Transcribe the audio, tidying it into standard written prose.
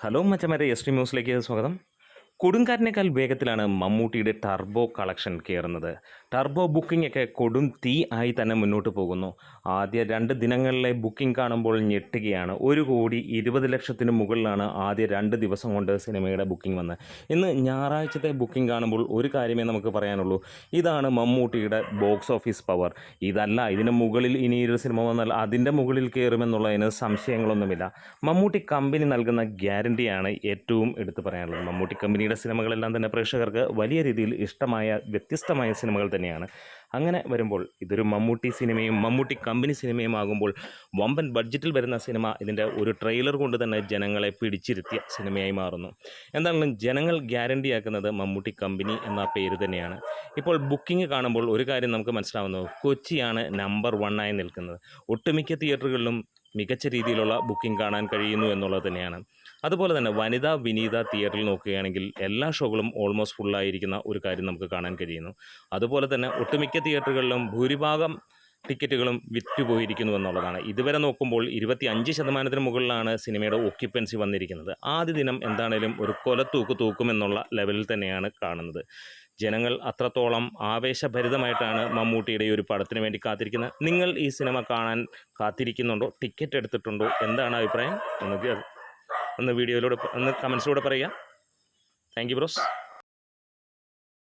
Hello മച്ചന്മാരെ, S T ന്യൂസിലേക്ക് സ്വാഗതം. കൊടുങ്കാറ്റിനേക്കാൾ വേഗത്തിലാണ് മമ്മൂട്ടിയുടെ ടർബോ കളക്ഷൻ കയറുന്നത്. ടർബോ ബുക്കിംഗ് ഒക്കെ കൊടും തീ ആയി തന്നെ മുന്നോട്ട് പോകുന്നു. ആദ്യ 2 ദിനങ്ങളിലെ ബുക്കിംഗ് കാണുമ്പോൾ ഞെട്ടുകയാണ്. 1,20,00,000 മുകളിലാണ് ആദ്യ 2 ദിവസം കൊണ്ട് സിനിമയുടെ ബുക്കിംഗ് വന്നത്. ഇന്ന് ഞായറാഴ്ചത്തെ ബുക്കിംഗ് കാണുമ്പോൾ ഒരു കാര്യമേ നമുക്ക് പറയാനുള്ളൂ, ഇതാണ് മമ്മൂട്ടിയുടെ ബോക്സ് ഓഫീസ് പവർ. ഇതല്ല, ഇതിന് മുകളിൽ ഇനിയൊരു സിനിമ വന്നാൽ അതിൻ്റെ മുകളിൽ കയറുമെന്നുള്ളതിന് സംശയങ്ങളൊന്നുമില്ല. മമ്മൂട്ടി കമ്പനി നൽകുന്ന ഗ്യാരണ്ടിയാണ് ഏറ്റവും എടുത്തു പറയാനുള്ളത്. മമ്മൂട്ടി കമ്പനിയുടെ സിനിമകളെല്ലാം തന്നെ പ്രേക്ഷകർക്ക് വലിയ രീതിയിൽ ഇഷ്ടമായ വ്യത്യസ്തമായ സിനിമകൾ തന്നെയാണ്. അങ്ങനെ വരുമ്പോൾ ഇതൊരു മമ്മൂട്ടി സിനിമയും മമ്മൂട്ടി കമ്പനി സിനിമയും ആകുമ്പോൾ വമ്പൻ ബഡ്ജറ്റിൽ വരുന്ന സിനിമ ഇതിൻ്റെ ഒരു ട്രെയിലർ കൊണ്ട് തന്നെ ജനങ്ങളെ പിടിച്ചിരുത്തിയ സിനിമയായി മാറുന്നു. എന്താണെങ്കിലും ജനങ്ങൾ ഗ്യാരണ്ടിയാക്കുന്നത് മമ്മൂട്ടി കമ്പനി എന്ന പേര് തന്നെയാണ്. ഇപ്പോൾ ബുക്കിംഗ് കാണുമ്പോൾ ഒരു കാര്യം നമുക്ക് മനസ്സിലാവുന്നു, കൊച്ചിയാണ് നമ്പർ 1 ആയി നിൽക്കുന്നത്. ഒട്ടുമിക്ക തിയേറ്ററുകളിലും മികച്ച രീതിയിലുള്ള ബുക്കിംഗ് കാണാൻ കഴിയുന്നു എന്നുള്ളത് തന്നെയാണ്. അതുപോലെ തന്നെ വനിത വിനീത തിയേറ്ററിൽ നോക്കുകയാണെങ്കിൽ എല്ലാ ഷോകളും ഓൾമോസ്റ്റ് ഫുള്ളായിരിക്കുന്ന ഒരു കാര്യം നമുക്ക് കാണാൻ കഴിയുന്നു. അതുപോലെ തന്നെ ഒട്ടുമിക്ക തിയേറ്ററുകളിലും ഭൂരിഭാഗം ടിക്കറ്റുകളും വിറ്റുപോയിരിക്കുന്നു എന്നുള്ളതാണ്. ഇതുവരെ നോക്കുമ്പോൾ 25% മുകളിലാണ് സിനിമയുടെ ഓക്യുപ്പൻസി വന്നിരിക്കുന്നത്. ആദ്യ ദിനം എന്താണേലും ഒരു കൊലത്തൂക്ക് തൂക്കുമെന്നുള്ള ലെവലിൽ തന്നെയാണ് കാണുന്നത്. ജനങ്ങൾ അത്രത്തോളം ആവേശഭരിതമായിട്ടാണ് മമ്മൂട്ടിയുടെ ഈ ഒരു പടത്തിന് വേണ്ടി കാത്തിരിക്കുന്നത്. നിങ്ങൾ ഈ സിനിമ കാണാൻ കാത്തിരിക്കുന്നുണ്ടോ? ടിക്കറ്റ് എടുത്തിട്ടുണ്ടോ? എന്താണ് അഭിപ്രായം? ഒന്ന് വീഡിയോയിലൂടെ ഒന്ന് കമൻസിലൂടെ പറയുക. Thank you bros.